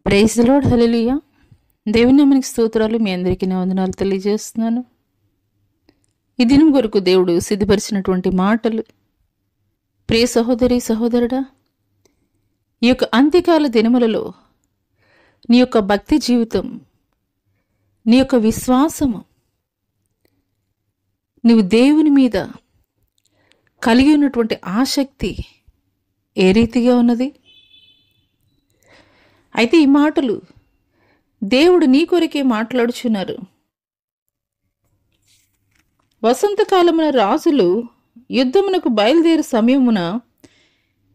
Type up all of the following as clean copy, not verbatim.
Praise the lord. హల్లెలూయా. దేవుని నామానికి స్తోత్రాలు. మీ అందరికీ నా వందనాలు తెలియజేస్తున్నాను. ఈ దినం కొరకు దేవుడు సిద్ధపరిచినటువంటి మాటలు, ప్రియ సహోదరి సహోదరుడా, ఈ యొక్క అంత్యకాల దినములలో నీ యొక్క భక్తి జీవితం, నీ యొక్క విశ్వాసము, నీవు దేవుని మీద కలిగి ఉన్నటువంటి ఆసక్తి ఏ రీతిగా ఉన్నది? అయితే ఈ మాటలు దేవుడు నీ కొరకే మాట్లాడుచున్నారు. వసంతకాలమున రాజులు యుద్ధమునకు బయలుదేరు సమయమున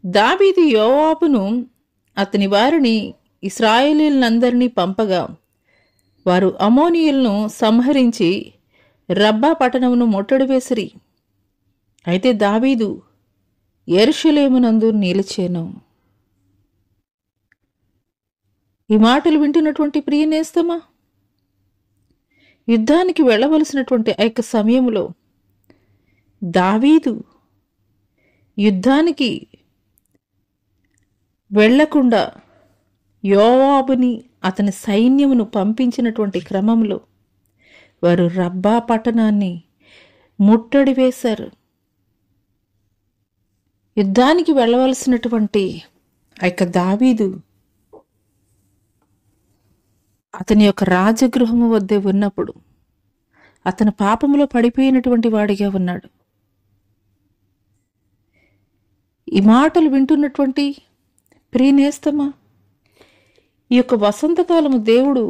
దావీదు యోవాబును అతని వారిని ఇశ్రాయేలీయులందరినీ పంపగా వారు అమోనీయులను సంహరించి రబ్బా పట్టణమును ముట్టడి వేసిరి. అయితే దావీదు యెరూషలేమునందు నిలిచెను. ఈ మాటలు వింటున్నటువంటి ప్రియ నేస్తమా, యుద్ధానికి వెళ్ళవలసినటువంటి ఆ యొక్క సమయంలో దావీదు యుద్ధానికి వెళ్లకుండా యోవాబుని అతని సైన్యమును పంపించినటువంటి క్రమంలో వారు రబ్బా పట్టణాన్ని ముట్టడి వేశారు. యుద్ధానికి వెళ్ళవలసినటువంటి ఆ యొక్క దావీదు అతని యొక్క రాజగృహము వద్దే ఉన్నప్పుడు అతను పాపములో పడిపోయినటువంటి వాడిగా ఉన్నాడు. ఈ మాటలు వింటున్నటువంటి ప్రియనేస్తమా, ఈ యొక్క వసంతకాలము దేవుడు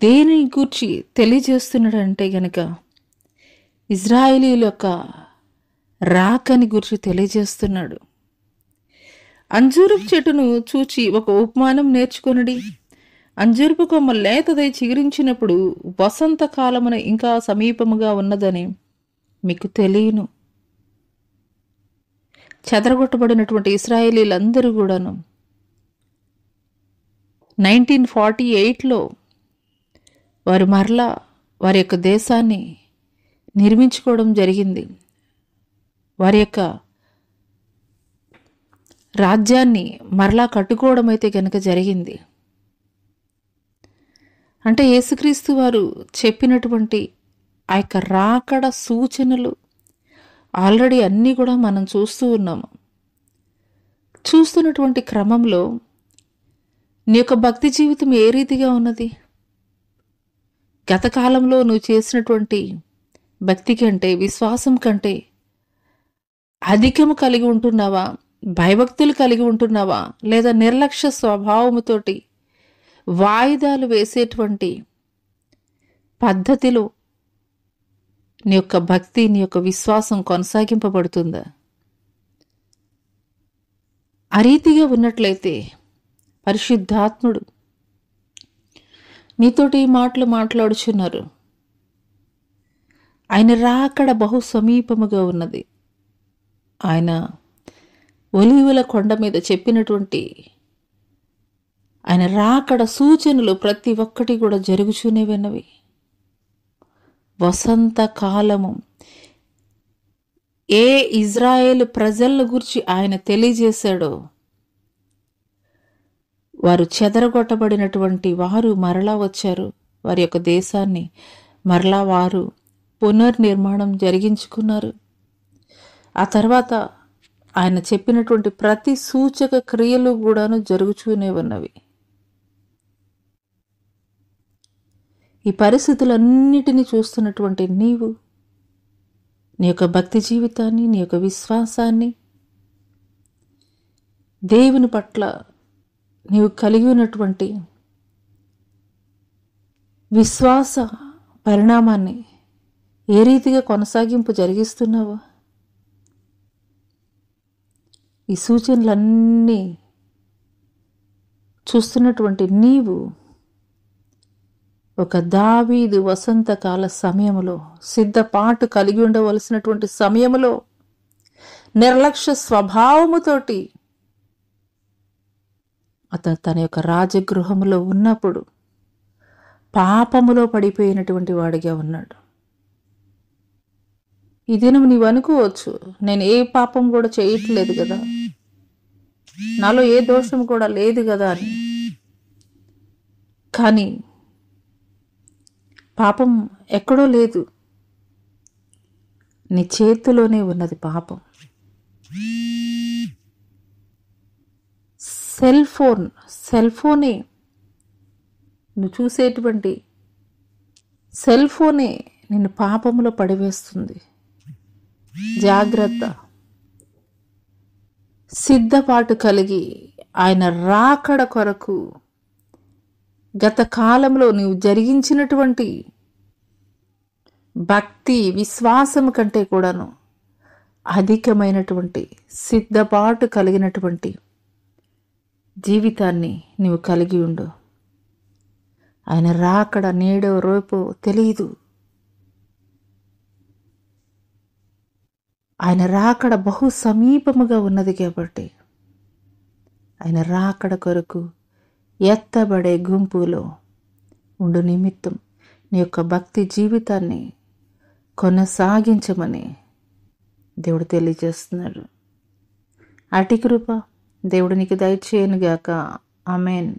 దేని గూర్చి తెలియజేస్తున్నాడంటే గనక ఇజ్రాయేలీయుల యొక్క రాకని గురించి తెలియజేస్తున్నాడు. అంజూరపు చెట్టును చూచి ఒక ఉపమానం నేర్చుకొనుడి. అంజూరపు కొమ్మ లేతదై చిగురించినప్పుడు వసంతకాలమున ఇంకా సమీపముగా ఉన్నదని మీకు తెలియను. చెదరగొట్టబడినటువంటి ఇశ్రాయేలీలందరూ కూడాను 1948లో వారు మరలా వారి యొక్క దేశాన్ని నిర్మించుకోవడం జరిగింది. వారి యొక్క రాజ్యాన్ని మరలా కట్టుకోవడం అయితే కనుక జరిగింది. అంటే యేసుక్రీస్తు వారు చెప్పినటువంటి ఆ యొక్క రాకడ సూచనలు ఆల్రెడీ అన్నీ కూడా మనం చూస్తూ ఉన్నాము. చూస్తున్నటువంటి క్రమంలో నీ యొక్క భక్తి జీవితం ఏ రీతిగా ఉన్నది? గత కాలంలో నువ్వు చేసినటువంటి భక్తి కంటే, విశ్వాసం కంటే అధికము కలిగి ఉంటున్నావా? భయభక్తులు కలిగి ఉంటున్నావా? లేదా నిర్లక్ష్య స్వభావముతోటి వాయిదాలు వేసేటువంటి పద్ధతిలో నీ యొక్క భక్తి, నీ యొక్క విశ్వాసం కొనసాగింపబడుతుందా? ఆ రీతిగా ఉన్నట్లయితే పరిశుద్ధాత్ముడు నీతోటి ఈ మాటలు మాట్లాడుచున్నారు. ఆయన రాకడ బహు సమీపముగా ఉన్నది. ఆయన ఒలీవల కొండ మీద చెప్పినటువంటి ఆయన రాకడ సూచనలు ప్రతి ఒక్కటి కూడా జరుగుతూనే ఉన్నవి. వసంతకాలము ఏ ఇజ్రాయేలు ప్రజల గురించి ఆయన తెలియజేశాడో, వారు చెదరగొట్టబడినటువంటి వారు మరలా వచ్చారు. వారి యొక్క దేశాన్ని మరలా వారు పునర్నిర్మాణం జరిగించుకున్నారు. ఆ తర్వాత ఆయన చెప్పినటువంటి ప్రతి సూచక క్రియలు కూడాను జరుగుతూనే ఉన్నవి. ఈ పరిస్థితులన్నిటినీ చూస్తున్నటువంటి నీవు నీ యొక్క భక్తి జీవితాన్ని, నీ యొక్క విశ్వాసాన్ని, దేవుని పట్ల నీవు కలిగి ఉన్నటువంటి విశ్వాస పరిణామాన్ని ఏ రీతిగా కొనసాగింపు జరిగిస్తున్నావో, ఈ సూచనలన్నీ చూస్తున్నటువంటి నీవు ఒక దావీదు వసంతకాల సమయములో, సిద్ధపాటు కలిగి ఉండవలసినటువంటి సమయములో నిర్లక్ష్య స్వభావముతోటి అతను తన యొక్క రాజగృహములో ఉన్నప్పుడు పాపములో పడిపోయినటువంటి వాడిగా ఉన్నాడు. ఈ దినం నీవు అనుకోవచ్చు, నేను ఏ పాపం కూడా చేయట్లేదు కదా, నాలో ఏ దోషం కూడా లేదు కదా అని. కానీ పాపం ఎక్కడో లేదు, నీ చేతిలోనే ఉన్నది పాపం. సెల్ ఫోనే నువ్వు చూసేటువంటి సెల్ ఫోనే నిన్ను పాపంలో పడివేస్తుంది. జాగ్రత్త. సిద్ధపాటు కలిగి ఆయన రాకడ కొరకు గత కాలంలో నీవు జరిగించినటువంటి భక్తి విశ్వాసం కంటే కూడాను అధికమైనటువంటి సిద్ధపాటు కలిగినటువంటి జీవితాన్ని నీవు కలిగి ఉండు. ఆయన రాకడ నేడో రేపో తెలియదు. ఆయన రాకడ బహు సమీపముగా ఉన్నది కాబట్టి ఆయన రాకడ కొరకు ఎత్తబడే గుంపులో ఉండు నిమిత్తం నీ యొక్క భక్తి జీవితాన్ని కొనసాగించమని దేవుడు తెలియజేస్తున్నాడు. అటి కృప దేవుడు నీకు దయచేయనుగాక. ఆమేన్.